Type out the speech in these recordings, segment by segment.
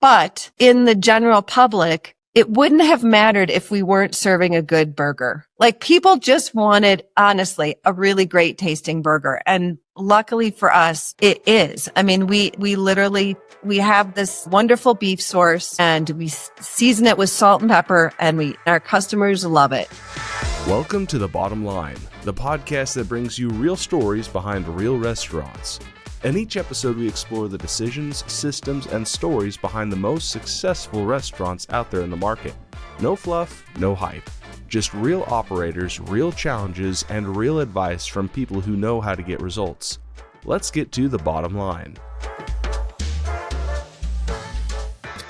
But in the general public, it wouldn't have mattered if we weren't serving a good burger. Like people just wanted, honestly, a really great tasting burger. And luckily for us, it is. I mean, we have this wonderful beef source and we season it with salt and pepper and our customers love it. Welcome to The Bottom Line, the podcast that brings you real stories behind real restaurants. In each episode, we explore the decisions, systems, and stories behind the most successful restaurants out there in the market. No fluff, no hype. Just real operators, real challenges, and real advice from people who know how to get results. Let's get to the bottom line.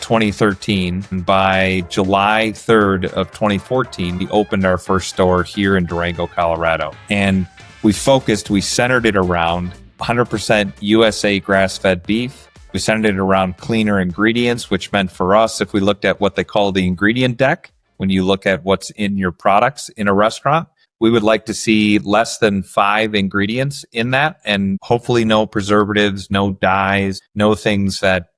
2013. By July 3rd of 2014, we opened our first store here in Durango, Colorado. And we centered it around 100% USA grass-fed beef. We centered it around cleaner ingredients, which meant for us, if we looked at what they call the ingredient deck, when you look at what's in your products in a restaurant, we would like to see less than 5 ingredients in that, and hopefully no preservatives, no dyes, no things that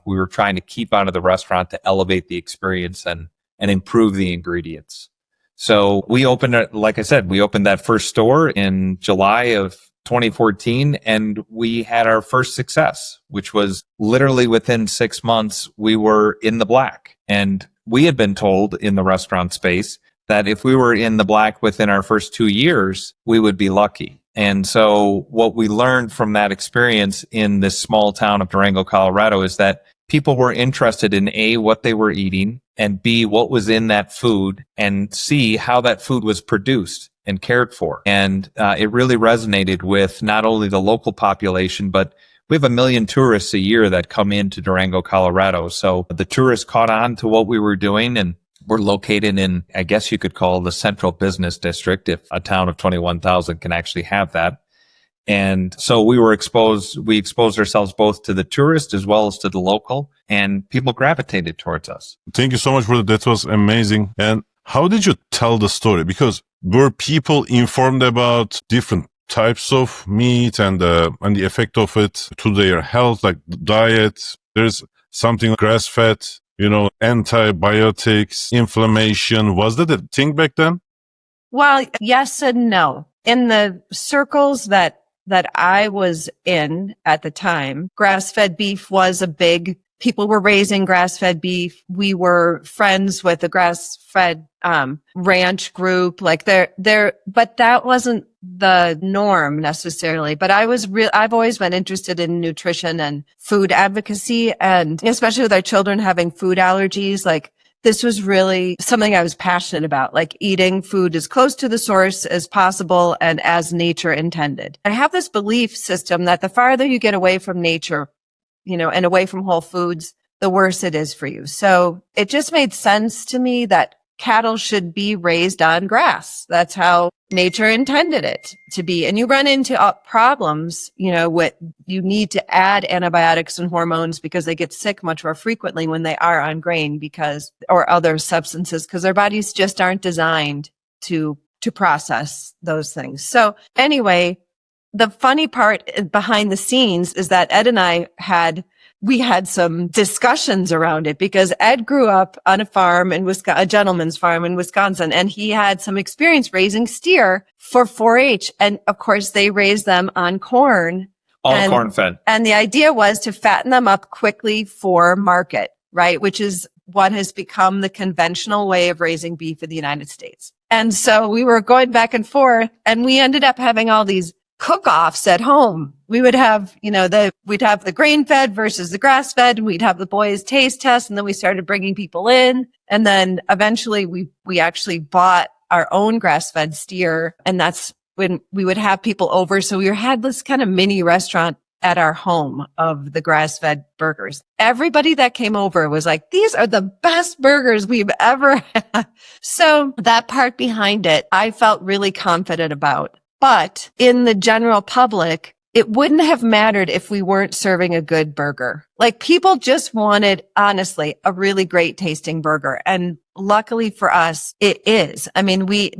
we were trying to keep out of the restaurant to elevate the experience and improve the ingredients. So we opened it, like I said, we opened that first store in July of 2014, and we had our first success, which was literally within 6 months, we were in the black. And we had been told in the restaurant space that if we were in the black within our first 2 years, we would be lucky. And so what we learned from that experience in this small town of Durango, Colorado, is that people were interested in A, what they were eating, and B, what was in that food, and C, how that food was produced and cared for. And it really resonated with not only the local population, but we have 1 million tourists a year that come into Durango, Colorado. So the tourists caught on to what we were doing, and we're located in, I guess you could call the central business district, if a town of 21,000 can actually have that. And so we exposed ourselves both to the tourist as well as to the local, and people gravitated towards us. Thank you so much for that. That was amazing. And how did you tell the story? Because were people informed about different types of meat and the effect of it to their health, like diet? There's something grass-fed, antibiotics, inflammation. Was that a thing back then? Well, yes and no. In the circles that I was in at the time, grass-fed beef was people were raising grass-fed beef. We were friends with the grass-fed ranch group, but that wasn't the norm necessarily. But I've always been interested in nutrition and food advocacy, and especially with our children having food allergies, this was really something I was passionate about, like eating food as close to the source as possible and as nature intended. I have this belief system that the farther you get away from nature, and away from whole foods, the worse it is for you. So it just made sense to me that cattle should be raised on grass. That's how nature intended it to be. And you run into problems, what you need to add antibiotics and hormones because they get sick much more frequently when they are on grain or other substances, because their bodies just aren't designed to process those things. So anyway, the funny part behind the scenes is that Ed and I had some discussions around it, because Ed grew up on a farm in Wisconsin, a gentleman's farm in Wisconsin, and he had some experience raising steer for 4-H. And of course, they raised them on corn. Corn fed. And the idea was to fatten them up quickly for market, right? Which is what has become the conventional way of raising beef in the United States. And so we were going back and forth, and we ended up having all these cook-offs at home. We would have, we'd have the grain-fed versus the grass-fed, and we'd have the boys taste test, and then we started bringing people in. And then eventually we actually bought our own grass-fed steer, and that's when we would have people over. So we had this kind of mini restaurant at our home of the grass-fed burgers. Everybody that came over was like, these are the best burgers we've ever had. So that part behind it, I felt really confident about. But in the general public, it wouldn't have mattered if we weren't serving a good burger. Like people just wanted, honestly, a really great tasting burger. And luckily for us, it is. I mean, we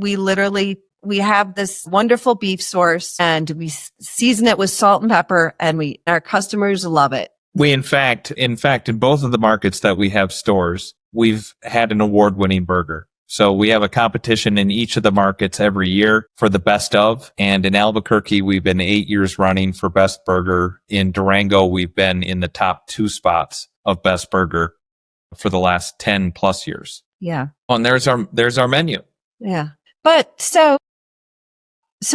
have this wonderful beef source and we season it with salt and pepper, and our customers love it. We, in fact, in both of the markets that we have stores, we've had an award-winning burger. So we have a competition in each of the markets every year for the best of. And in Albuquerque, we've been 8 years running for best burger. In Durango, we've been in the top 2 spots of best burger for the last 10 plus years. Yeah. Oh, and there's our menu. Yeah. But so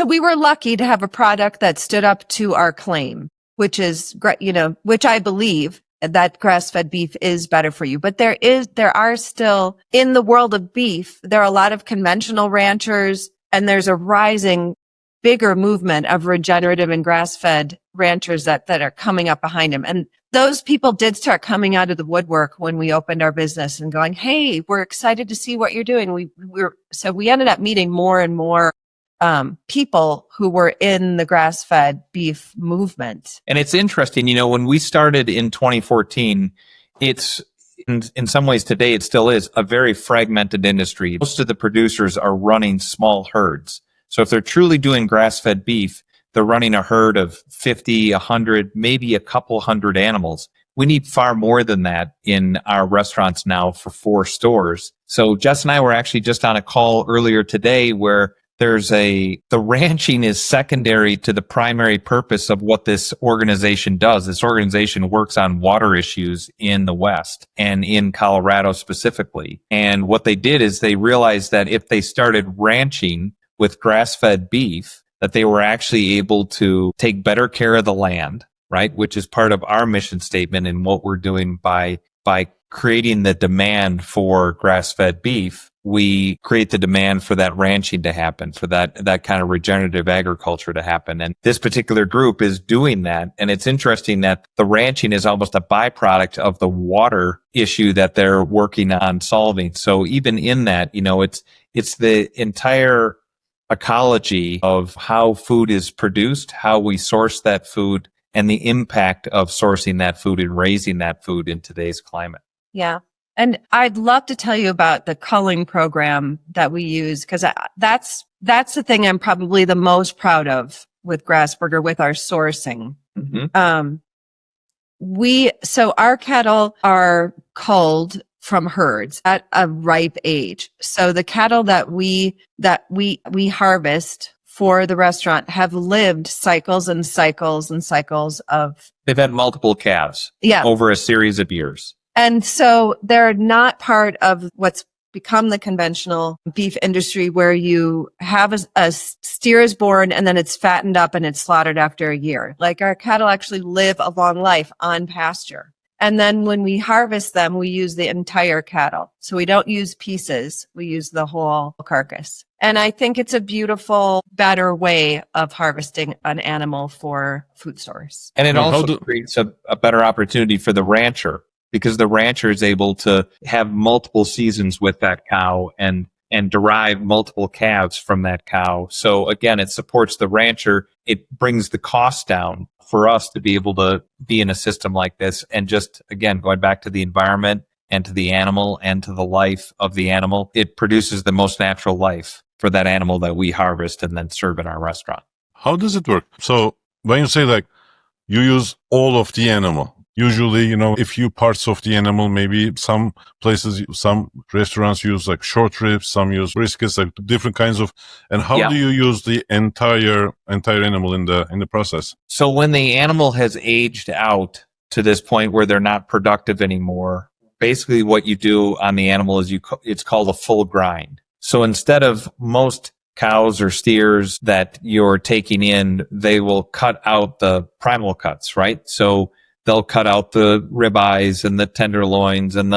we were lucky to have a product that stood up to our claim, which is great, which I believe that grass-fed beef is better for you. But there are still, in the world of beef, there are a lot of conventional ranchers, and there's a rising bigger movement of regenerative and grass-fed ranchers that are coming up behind them. And those people did start coming out of the woodwork when we opened our business and going, hey, we're excited to see what you're doing. So we ended up meeting more and more people who were in the grass-fed beef movement. And it's interesting, when we started in 2014, it's in some ways today, it still is a very fragmented industry. Most of the producers are running small herds. So if they're truly doing grass-fed beef, they're running a herd of 50, 100, maybe a couple hundred animals. We need far more than that in our restaurants now for 4 stores. So Jess and I were actually just on a call earlier today where the ranching is secondary to the primary purpose of what this organization does. This organization works on water issues in the West and in Colorado specifically. And what they did is they realized that if they started ranching with grass-fed beef, that they were actually able to take better care of the land, right? Which is part of our mission statement and what we're doing by creating the demand for grass-fed beef. We create the demand for that ranching to happen, for that kind of regenerative agriculture to happen. And this particular group is doing that. And it's interesting that the ranching is almost a byproduct of the water issue that they're working on solving. So even in that, it's the entire ecology of how food is produced, how we source that food, and the impact of sourcing that food and raising that food in today's climate. Yeah. And I'd love to tell you about the culling program that we use, because that's the thing I'm probably the most proud of with Grassburger, with our sourcing. Mm-hmm. So our cattle are culled from herds at a ripe age. So the cattle that we harvest for the restaurant have lived cycles and cycles and cycles of. They've had multiple calves over a series of years. And so they're not part of what's become the conventional beef industry, where you have a steer is born and then it's fattened up and it's slaughtered after a year. Like, our cattle actually live a long life on pasture. And then when we harvest them, we use the entire cattle. So we don't use pieces. We use the whole carcass. And I think it's a beautiful, better way of harvesting an animal for food stores. And it also creates a better opportunity for the rancher, because the rancher is able to have multiple seasons with that cow and derive multiple calves from that cow. So again, it supports the rancher. It brings the cost down for us to be able to be in a system like this. And just, again, going back to the environment and to the animal and to the life of the animal, it produces the most natural life for that animal that we harvest and then serve in our restaurant. How does it work? So when you say like you use all of the animal, usually, a few parts of the animal, maybe some places, some restaurants use like short ribs, some use briskets, like different kinds of, and how do you use the entire animal in the process? So when the animal has aged out to this point where they're not productive anymore, basically what you do on the animal is it's called a full grind. So instead of most cows or steers that you're taking in, they will cut out the primal cuts, right? So they'll cut out the ribeyes and the tenderloins and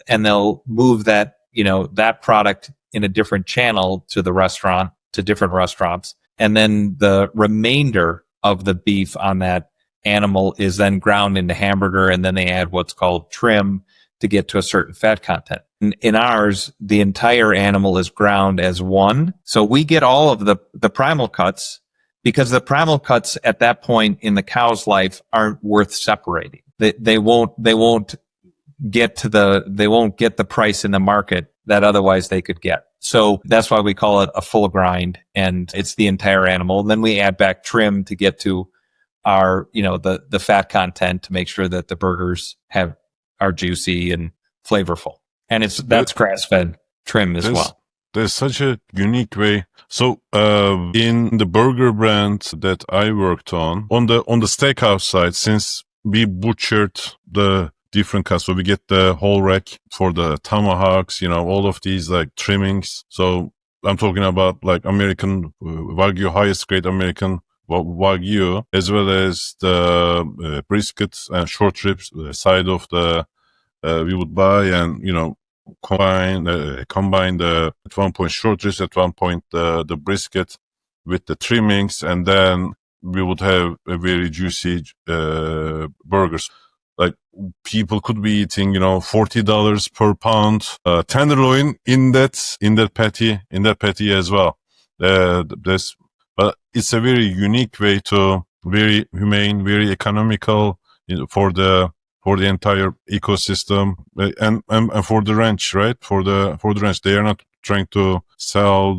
they'll move that, that product in a different channel to the restaurant, to different restaurants. And then the remainder of the beef on that animal is then ground into hamburger, and then they add what's called trim to get to a certain fat content. In ours, the entire animal is ground as one. So we get all of the primal cuts, because the primal cuts at that point in the cow's life aren't worth separating. They won't get the price in the market that otherwise they could get. So that's why we call it a full grind, and it's the entire animal. And then we add back trim to get to our, the fat content to make sure that the burgers are juicy and flavorful. And that's grass-fed trim as well. There's such a unique way. So, in the burger brand that I worked on the steakhouse side, since we butchered the different cuts, so we get the whole rack for the tomahawks, all of these like trimmings. So I'm talking about like American Wagyu, highest grade American Wagyu, as well as the briskets and short ribs, the side of the we would buy and combine the at one point short ribs, at one point the brisket with the trimmings, and then we would have a very juicy burgers. Like people could be eating, $40 per pound tenderloin in that patty as well. But it's a very unique way to very humane, very economical for the entire ecosystem and for the ranch, right? For the ranch, they are not trying to sell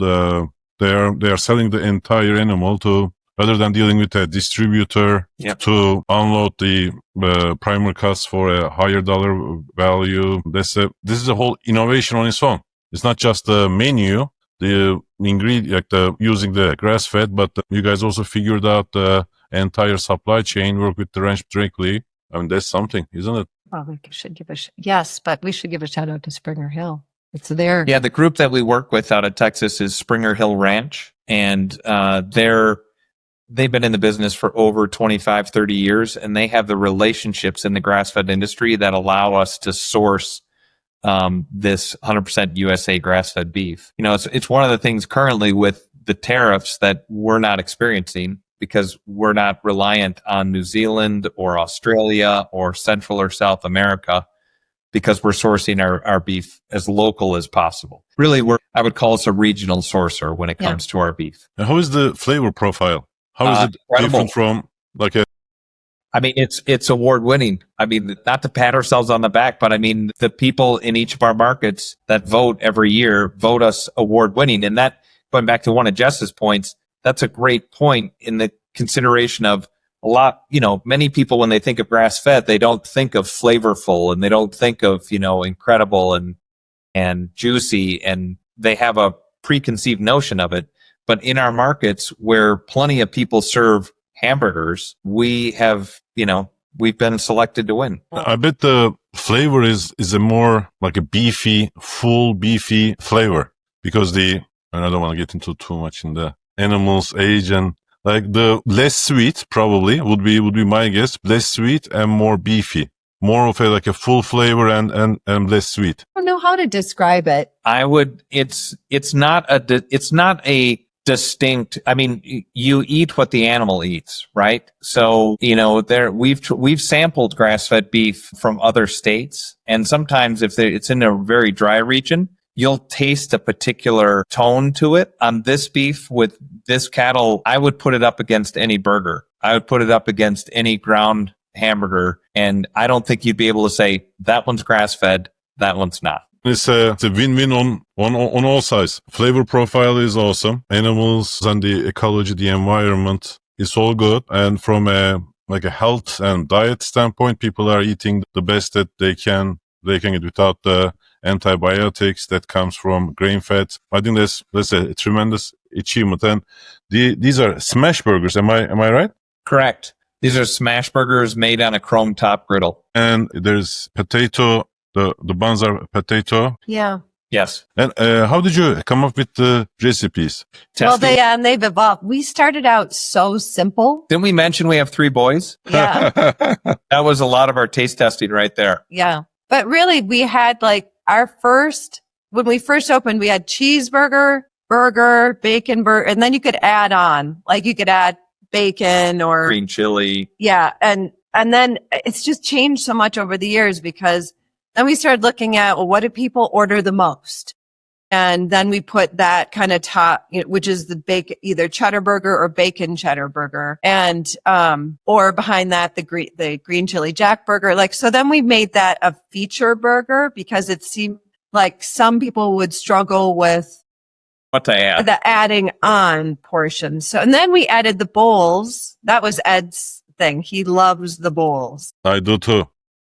they are selling the entire animal to, rather than dealing with a distributor to unload the primer costs for a higher dollar value. This is a whole innovation on its own. It's not just the menu, the ingredient, like using the grass fed, but you guys also figured out the entire supply chain, work with the ranch directly. I mean, that's something, isn't it? Well, we should give yes, but we should give a shout out to Springer Hill. It's there. Yeah, the group that we work with out of Texas is Springer Hill Ranch, and they've been in the business for over 25, 30 years, and they have the relationships in the grass-fed industry that allow us to source this 100% USA grass-fed beef. It's one of the things currently with the tariffs that we're not experiencing, because we're not reliant on New Zealand or Australia or Central or South America, because we're sourcing our beef as local as possible. Really, I would call us a regional sourcer when it comes to our beef. And how is the flavor profile? How is it different from like a... I mean, it's award winning. I mean, not to pat ourselves on the back, but I mean, the people in each of our markets that vote every year vote us award winning. And that, going back to one of Jess's points, that's a great point in the consideration of many people, when they think of grass fed, they don't think of flavorful, and they don't think of, incredible and juicy, and they have a preconceived notion of it. But in our markets where plenty of people serve hamburgers, we have, we've been selected to win. I bet the flavor is a more like a full beefy flavor, because and I don't want to get into too much in the animal's age, and like the less sweet probably would be my guess, less sweet and more beefy, more of a full flavor and less sweet. I don't know how to describe it. It's not a distinct, I mean, you eat what the animal eats, right? So, we've sampled grass-fed beef from other states, and sometimes if it's in a very dry region, you'll taste a particular tone to it. On this beef with this cattle, I would put it up against any burger. I would put it up against any ground hamburger, and I don't think you'd be able to say that one's grass-fed, that one's not. It's a win-win on all sides. Flavor profile is awesome. Animals and the ecology, the environment is all good. And from a health and diet standpoint, people are eating the best that they can get without the antibiotics that comes from grain fed. I think that's a tremendous achievement. And these are smash burgers. Am I right? Correct. These are smash burgers made on a chrome top griddle. And there's potato. The buns are potato. Yeah. Yes. And how did you come up with the recipes? Well, they've evolved. We started out so simple. Didn't we mention we have 3 boys? Yeah. That was a lot of our taste testing right there. Yeah. But really, we had when we first opened, we had cheeseburger, burger, bacon burger, and then you could add on, you could add bacon or green chili. Yeah. And then it's just changed so much over the years, because then we started looking at, well, what do people order the most? And then we put that kind of top, which is the bacon, either cheddar burger or bacon cheddar burger. And, or behind that, the green chili jack burger. So then we made that a feature burger, because it seemed like some people would struggle with what to add, the adding on portion. So, and then we added the bowls. That was Ed's thing. He loves the bowls. I do too.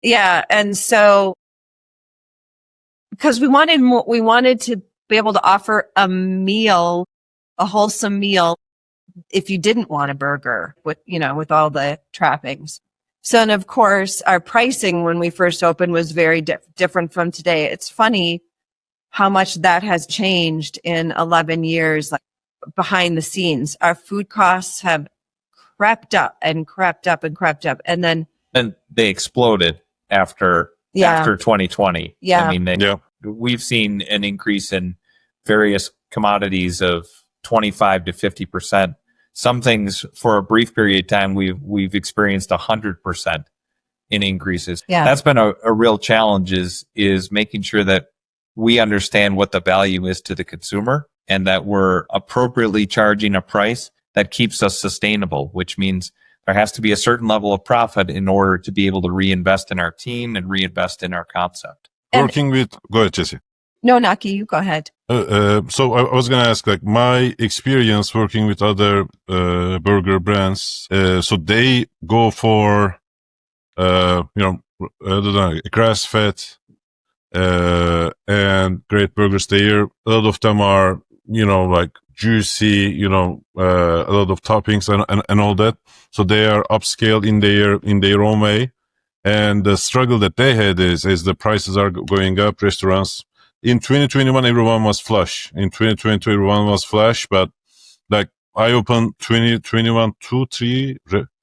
Yeah. And so, because we wanted to be able to offer a meal, a wholesome meal, if you didn't want a burger with, with all the trappings. So, and of course, our pricing when we first opened was very different from today. It's funny how much that has changed in 11 years, like behind the scenes. Our food costs have crept up and crept up and crept up. And then they exploded after 2020. Yeah. I mean, we've seen an increase in various commodities of 25 to 50%. Some things for a brief period of time, we've experienced 100% in increases. Yeah. That's been a real challenge is making sure that we understand what the value is to the consumer and that we're appropriately charging a price that keeps us sustainable, which means there has to be a certain level of profit in order to be able to reinvest in our team and reinvest in our concept. Go ahead, Jessie. No, Naki, you go ahead. So I was going to ask, like, my experience working with other burger brands. So they go for, grass-fed and great burgers. A lot of them are, like juicy, a lot of toppings and all that. So they are upscale in their own way. And the struggle that they had is the prices are going up. Restaurants in 2021, everyone was flush. In 2022, everyone was flush. But like I opened 2021, 3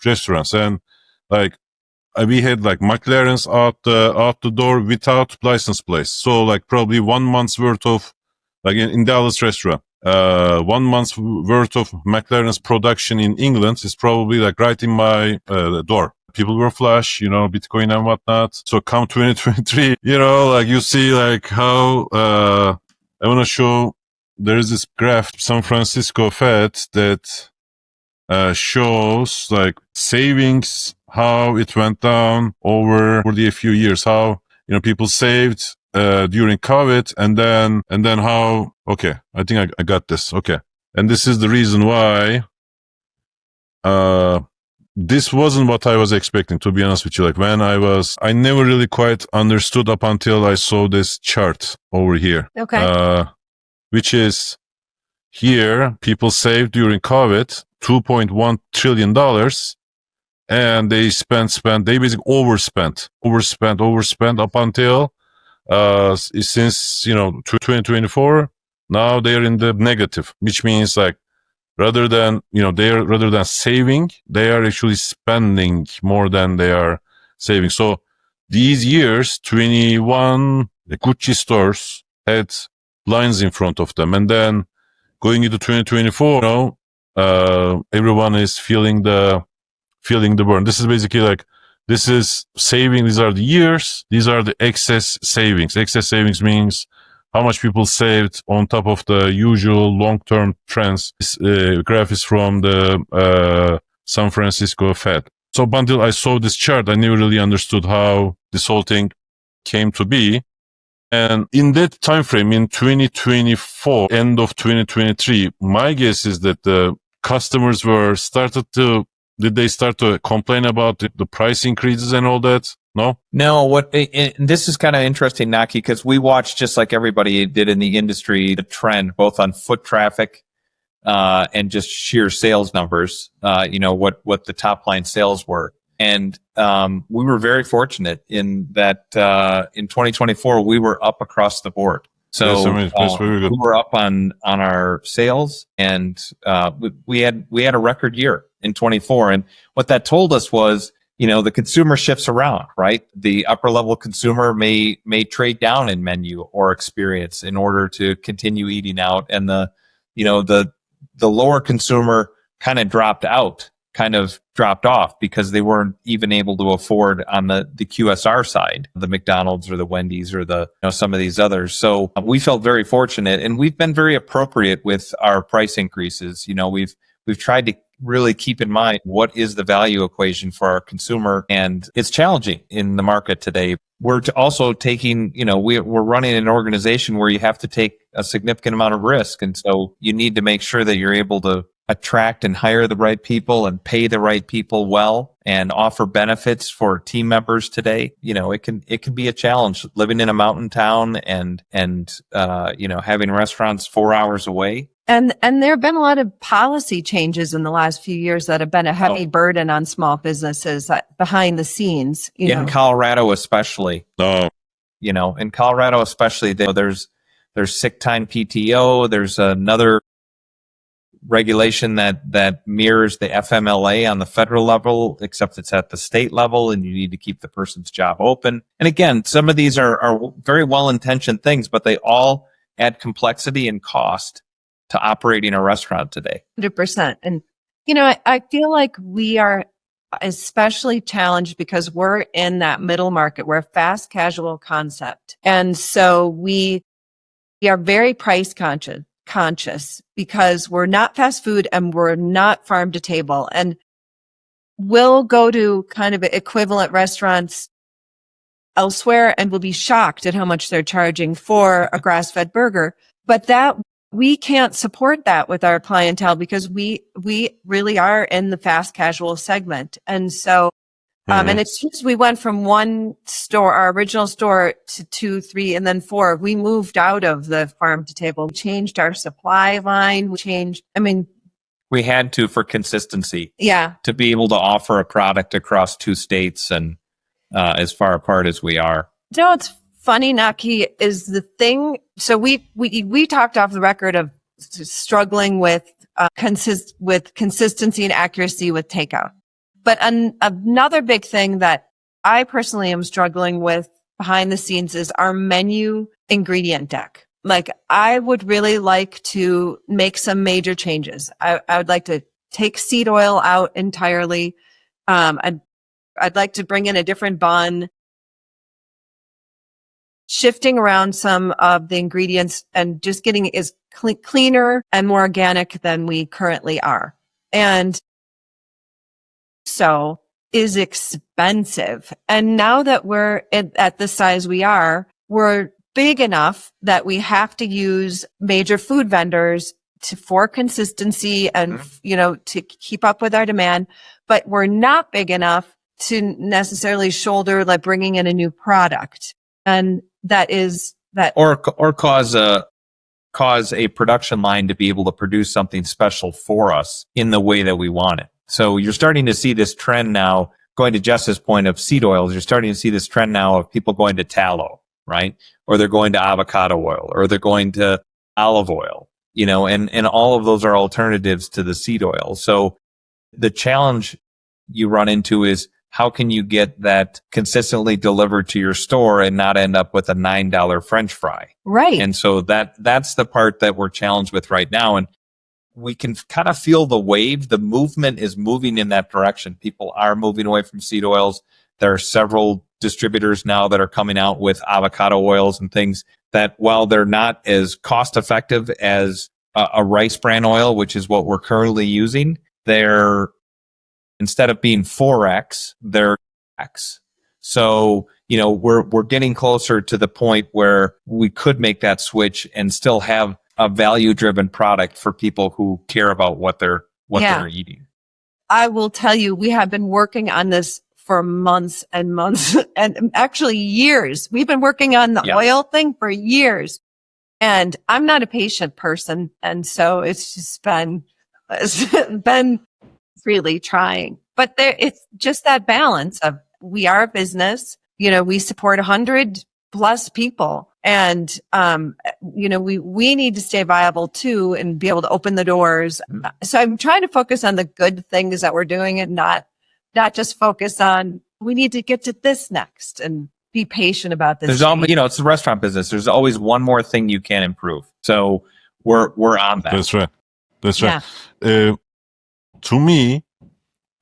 restaurants, and like we had like McLaren's out the door without license plates. So like probably 1 month's worth of like in Dallas restaurant, 1 month's worth of McLaren's production in England is probably like right in my door. People were flush, Bitcoin and whatnot. So come 2023, like you see like how, I want to show, there is this graph, San Francisco Fed, that, shows like savings, how it went down over the few years, how, people saved, during COVID and then how, okay, I think I got this. Okay. And this is the reason why, this wasn't what I was expecting, to be honest with you. Like I never really quite understood up until I saw this chart over here. Okay. Which is here, people saved during COVID $2.1 trillion and they they basically overspent up until, since, 2024, now they're in the negative, which means like, rather than saving, they are actually spending more than they are saving. So these years, 21, the Gucci stores had lines in front of them. And then going into 2024, everyone is feeling the burn. This is basically like, this is saving. These are the years. These are the excess savings. Excess savings means how much people saved on top of the usual long-term trends. This graph is from the San Francisco Fed. So until I saw this chart, I never really understood how this whole thing came to be. And in that time frame, in 2024, end of 2023, my guess is that the customers did they start to complain about the price increases and all that? No, this is kind of interesting, Naki, because we watched, just like everybody did in the industry, the trend both on foot traffic and just sheer sales numbers, what the top line sales were. And we were very fortunate in that in 2024, we were up across the board. So we were up on our sales, and we had a record year in 24. And what that told us was, the consumer shifts around, right? The upper level consumer may trade down in menu or experience in order to continue eating out. And the lower consumer kind of dropped off because they weren't even able to afford on the QSR side, the McDonald's or the Wendy's or some of these others. So we felt very fortunate, and we've been very appropriate with our price increases. We've tried to really keep in mind what is the value equation for our consumer, and it's challenging in the market today. We're also taking, we're running an organization where you have to take a significant amount of risk, and so you need to make sure that you're able to attract and hire the right people and pay the right people well and offer benefits for team members today, it can be a challenge living in a mountain town and having restaurants 4 hours away. And there have been a lot of policy changes in the last few years that have been a heavy burden on small businesses behind the scenes. In Colorado, especially. In Colorado, especially, there's sick time PTO. There's another regulation that mirrors the FMLA on the federal level, except it's at the state level, and you need to keep the person's job open. And again, some of these are very well-intentioned things, but they all add complexity and cost to operating a restaurant today. 100%. And, I feel like we are especially challenged because we're in that middle market. We're a fast casual concept. And so we are very price conscious because we're not fast food and we're not farm to table. And we'll go to kind of equivalent restaurants elsewhere and we'll be shocked at how much they're charging for a grass-fed burger. But that we can't support that with our clientele because we really are in the fast casual segment. And so, and it's just, we went from one store, our original store, to 2, 3, and then 4. We moved out of the farm to table. We changed our supply line. We had to for consistency. Yeah. To be able to offer a product across 2 states and as far apart as we are. It's funny, Naki, is the thing. So we talked off the record of struggling with consistency and accuracy with takeout. But another big thing that I personally am struggling with behind the scenes is our menu ingredient deck. Like, I would really like to make some major changes. I would like to take seed oil out entirely. I'd like to bring in a different bun, shifting around some of the ingredients and just getting it as cleaner and more organic than we currently are. And so is expensive. And now that we're at the size we are, we're big enough that we have to use major food vendors for consistency and, to keep up with our demand. But we're not big enough to necessarily shoulder like bringing in a new product. And that is that. Or cause a production line to be able to produce something special for us in the way that we want it. So you're starting to see this trend now, going to Jess's point of seed oils, you're starting to see this trend now of people going to tallow, right? Or they're going to avocado oil, or they're going to olive oil, and all of those are alternatives to the seed oil. So the challenge you run into is, how can you get that consistently delivered to your store and not end up with a $9 French fry? Right. And so that's the part that we're challenged with right now. And we can kind of feel the wave. The movement is moving in that direction. People are moving away from seed oils. There are several distributors now that are coming out with avocado oils and things that, while they're not as cost effective as a rice bran oil, which is what we're currently using, they're, instead of being 4x, they're X. So, we're getting closer to the point where we could make that switch and still have a value-driven product for people who care about what they're eating. I will tell you, we have been working on this for months and months and actually years. We've been working on the oil thing for years. And I'm not a patient person. And so it's been really trying. But it's just that balance of, we are a business, we support 100 plus people. And, we need to stay viable too and be able to open the doors. So I'm trying to focus on the good things that we're doing and not just focus on, we need to get to this next and be patient about this. There's always, it's the restaurant business. There's always one more thing you can improve. So we're on that. That's right. Yeah. To me,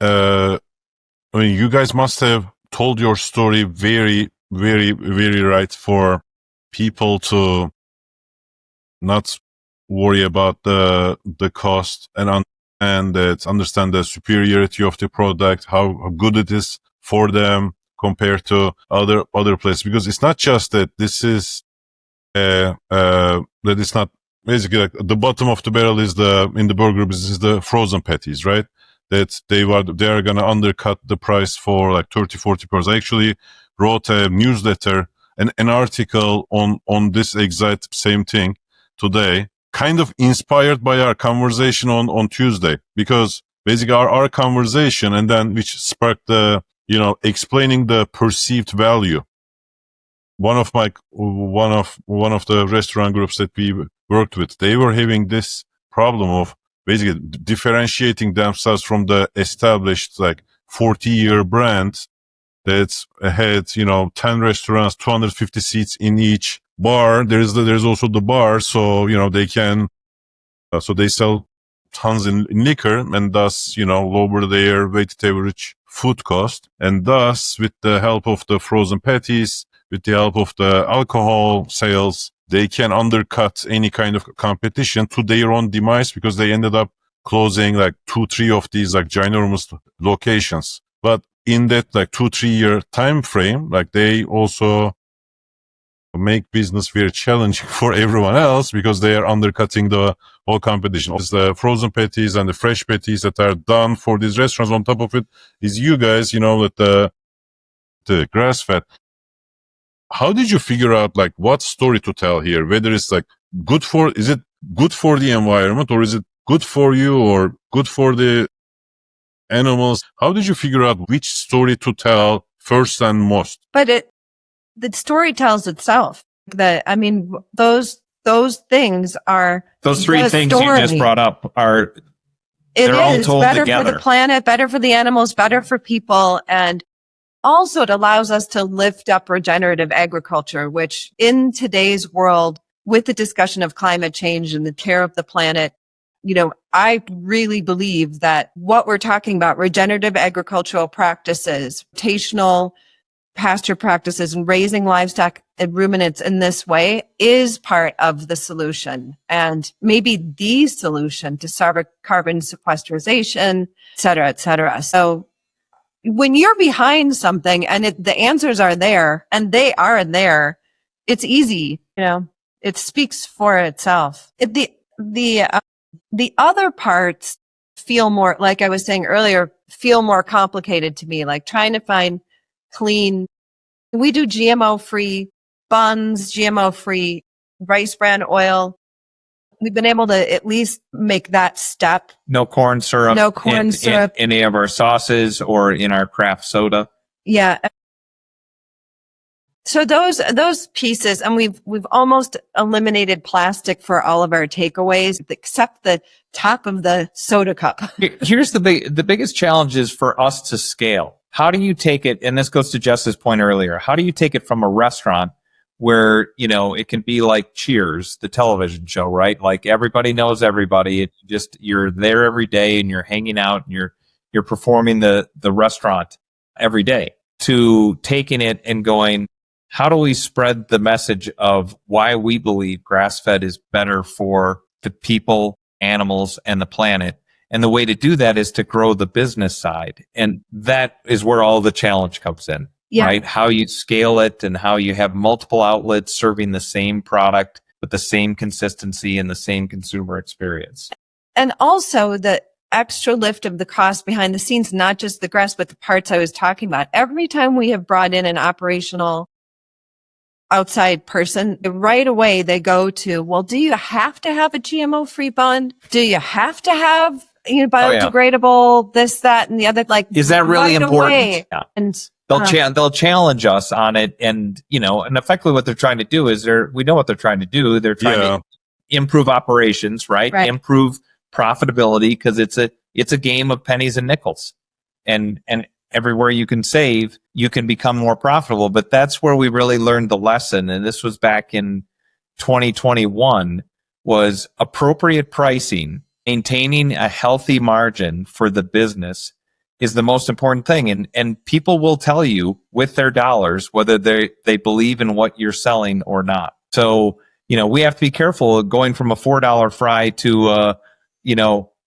you guys must have told your story very, very, very right for people to not worry about the cost and understand the superiority of the product, how good it is for them compared to other places. Because it's not just that this is that it's not basically like the bottom of the barrel is in the burger business is the frozen patties, right? That they are going to undercut the price for like 30-40%. I actually wrote a newsletter, an article on this exact same thing today, kind of inspired by our conversation on Tuesday, because basically our conversation, and then which sparked the, explaining the perceived value. One of the restaurant groups that we worked with, they were having this problem of basically differentiating themselves from the established like 40-year brand that's had, 10 restaurants, 250 seats in each bar. There's also the bar. So, they can, so they sell tons in liquor and thus, lower their weighted average food cost. And thus, with the help of the frozen patties, with the help of the alcohol sales, they can undercut any kind of competition to their own demise, because they ended up closing like 2-3 of these like ginormous locations. But in that like 2-3 year time frame, like they also make business very challenging for everyone else, because they are undercutting the whole competition. It's the frozen patties and the fresh patties that are done for these restaurants. On top of it is you guys, with the grass fed. How did you figure out like what story to tell here? Whether it's like is it good for the environment, or is it good for you, or good for the animals? How did you figure out which story to tell first and most? But the story tells itself. Those things are those three the things story. you just brought up are It they're all is told better together. for the planet, better for the animals, better for people, and also it allows us to lift up regenerative agriculture, which in today's world, with the discussion of climate change and the care of the planet, I really believe that what we're talking about, regenerative agricultural practices, rotational pasture practices, and raising livestock and ruminants in this way is part of the solution, and maybe the solution to carbon sequestration, et cetera, et cetera. So when you're behind something and the answers are there, and they are there, it's easy, it speaks for itself. The other parts feel more, like I was saying earlier, feel more complicated to me, like trying to find clean. We do GMO-free buns, GMO-free rice bran oil. We've been able to at least make that step. No corn syrup. No corn syrup. In any of our sauces or in our craft soda. Yeah. So those pieces, and we've almost eliminated plastic for all of our takeaways, except the top of the soda cup. Here's the biggest challenge is for us to scale. How do you take it? And this goes to Jess's point earlier. How do you take it from a restaurant where, it can be like Cheers, the television show, right? Like everybody knows everybody. It's just, you're there every day and you're hanging out and you're performing the restaurant every day, to taking it and going, how do we spread the message of why we believe grass-fed is better for the people, animals, and the planet? And the way to do that is to grow the business side. And that is where all the challenge comes in, right? How you scale it and how you have multiple outlets serving the same product with the same consistency and the same consumer experience. And also the extra lift of the cost behind the scenes, not just the grass, but the parts I was talking about. Every time we have brought in an operational outside person, right away they go to, well, do you have to have a GMO-free bun? Do you have to have biodegradable, this, that, and the other? Like, is that really right important? Yeah. And they'll challenge us on it, and and effectively what they're trying to do is we know what they're trying to do. They're trying to improve operations, right? Improve profitability, because it's a game of pennies and nickels, and everywhere you can save, you can become more profitable. But that's where we really learned the lesson. And this was back in 2021, was appropriate pricing, maintaining a healthy margin for the business is the most important thing. And people will tell you with their dollars whether they believe in what you're selling or not. So, we have to be careful going from a $4 fry to,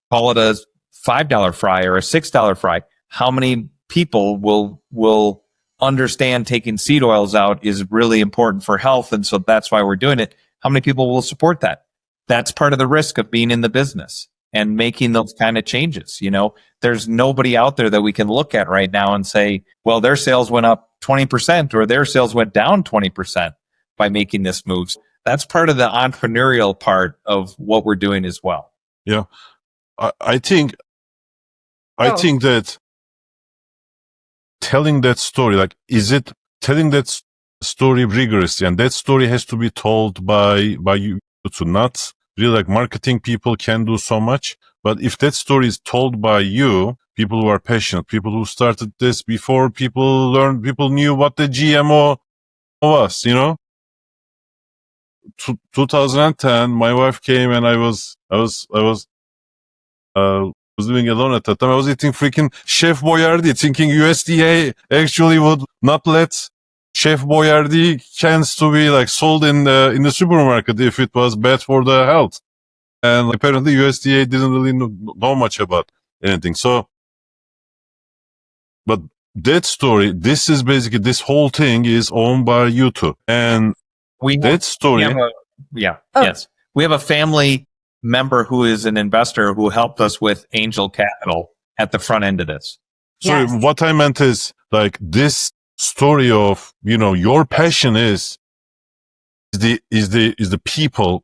call it a $5 fry or a $6 fry. How many people will understand taking seed oils out is really important for health, and so that's why we're doing it. How many people will support that? that's part of the risk of being in the business and making those kind of changes. There's nobody out there that we can look at right now and say, well, their sales went up 20% or their sales went down 20% by making this moves. That's part of the entrepreneurial part of what we're doing as well. Yeah. I think that telling that story, like, is it telling that story rigorously? And that story has to be told by you, to not really, like, marketing people can do so much. But if that story is told by you, people who are passionate, people who started this before people knew what the GMO was, 2010, my wife came and I was living alone at that time. I was eating freaking Chef Boyardee, thinking USDA actually would not let Chef Boyardee cans to be, like, sold in the supermarket if it was bad for the health. And apparently USDA didn't really know much about anything. So, but that story, this is basically, this whole thing is owned by you two. And that story. Yes. We have a family member who is an investor who helped us with angel capital at the front end of this. So Yes. what I meant is, like, this story of, your passion is the people,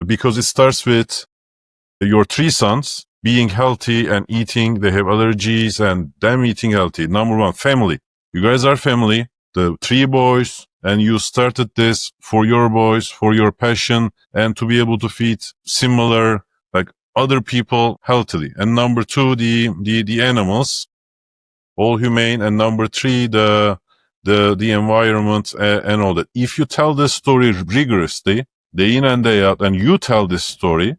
because it starts with your 3 sons being healthy and eating, they have allergies and them eating healthy. Number one, family. You guys are family, the 3 boys, and you started this for your boys, for your passion, and to be able to feed similar, like, other people healthily. And number 2, the animals, all humane. And number 3, the environment and all that. If you tell this story rigorously, day in and day out, and you tell this story,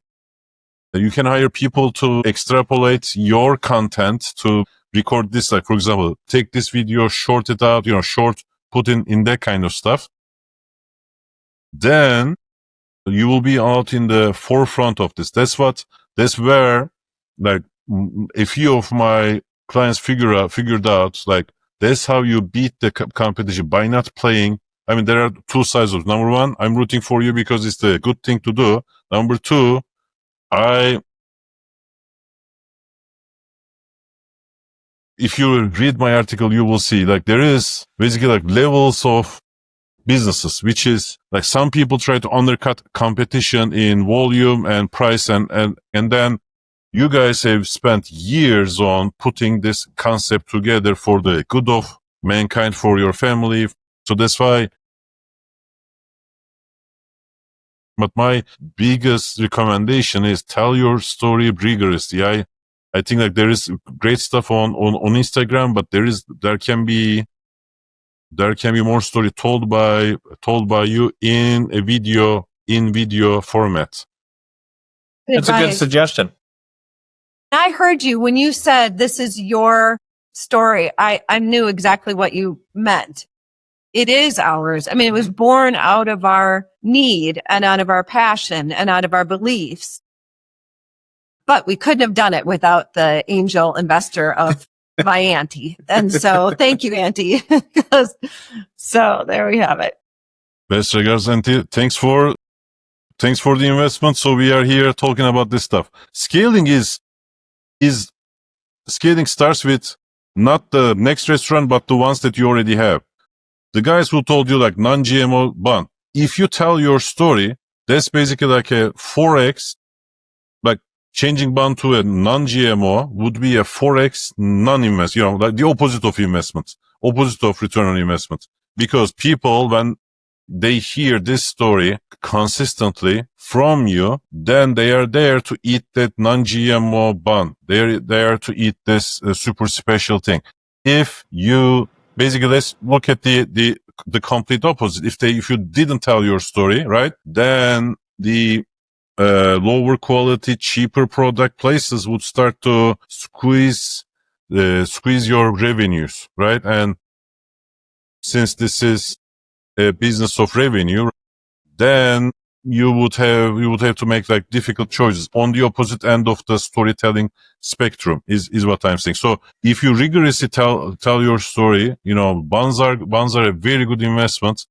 you can hire people to extrapolate your content to record this. Like, for example, take this video, short it out, put in that kind of stuff. Then you will be out in the forefront of this. That's where, like, a few of my clients figured out, like, that's how you beat the competition, by not playing. I mean, there are 2 sides of it. Number 1, I'm rooting for you because it's the good thing to do. Number 2, if you read my article, you will see, like, there is basically, like, levels of businesses, which is, like, some people try to undercut competition in volume and price, and then you guys have spent years on putting this concept together for the good of mankind, for your family. So that's why. But my biggest recommendation is tell your story rigorously. I think, like, there is great stuff on Instagram, but there can be more story told by you in a video format. That's a good suggestion. I heard you when you said this is your story. I knew exactly what you meant. It is ours. I mean, it was born out of our need and out of our passion and out of our beliefs. But we couldn't have done it without the angel investor of my auntie. And so thank you, auntie. So there we have it. Best regards, auntie. Thanks for the investment. So we are here talking about this stuff. Scaling scaling starts with not the next restaurant, but the ones that you already have. The guys who told you, like, non-GMO bun. If you tell your story, that's basically like a 4x, like, changing bun to a non-GMO would be a 4x non-investment, like the opposite of investment, opposite of return on investment. Because people, when they hear this story consistently from you, then they are there to eat that non-GMO bun. They're there to eat this super special thing. If you basically, let's look at the complete opposite. If you didn't tell your story, right, then the lower quality, cheaper product places would start to squeeze your revenues, right? And since this is a business of revenue, then you would have to make, like, difficult choices on the opposite end of the storytelling spectrum is what I'm saying. So if you rigorously tell your story, bonds are a very good investment.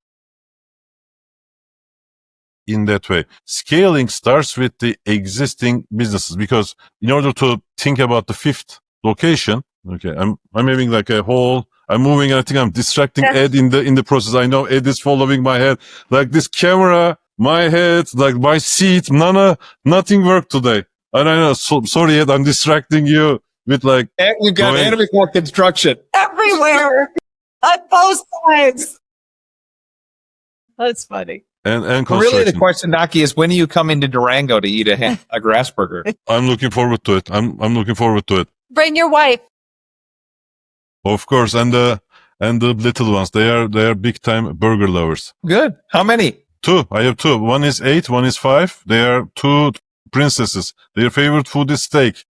in that way. Scaling starts with the existing businesses, because in order to think about the fifth location, okay, I'm having like a whole, I'm moving, I think I'm distracting Ed in the process. I know Ed is following my head. Like this camera, my head, like my seat, nothing worked today. And I know, sorry Ed, I'm distracting you with like... We've got animal construction. Everywhere. On both sides. That's funny. And really, the question, Naki, is when are you coming to Durango to eat a Grassburger? I'm looking forward to it. I'm looking forward to it. Bring your wife. Of course, and the little ones, they are big time burger lovers. Good. How many? 2. I have 2. One is 8, one is 5. They are 2 princesses. Their favorite food is steak.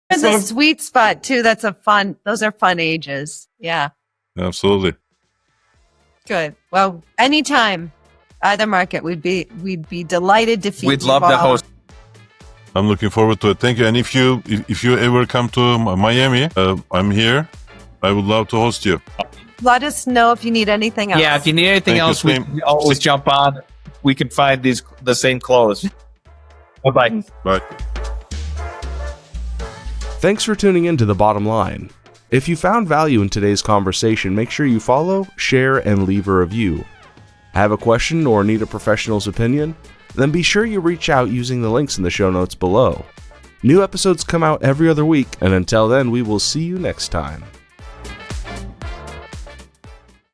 There's a sweet spot too. Those are fun ages. Yeah. Absolutely. Good. Well, anytime, either market, we'd be delighted to feed you. We'd love to host. I'm looking forward to it. Thank you. And if you ever come to Miami, I'm here. I would love to host you. Let us know if you need anything else. Yeah, if you need anything else, we always jump on. We can find the same clothes. Bye-bye. Bye. Thanks for tuning in to The Bottom Line. If you found value in today's conversation, make sure you follow, share, and leave a review. Have a question or need a professional's opinion? Then be sure you reach out using the links in the show notes below. New episodes come out every other week, and until then, we will see you next time.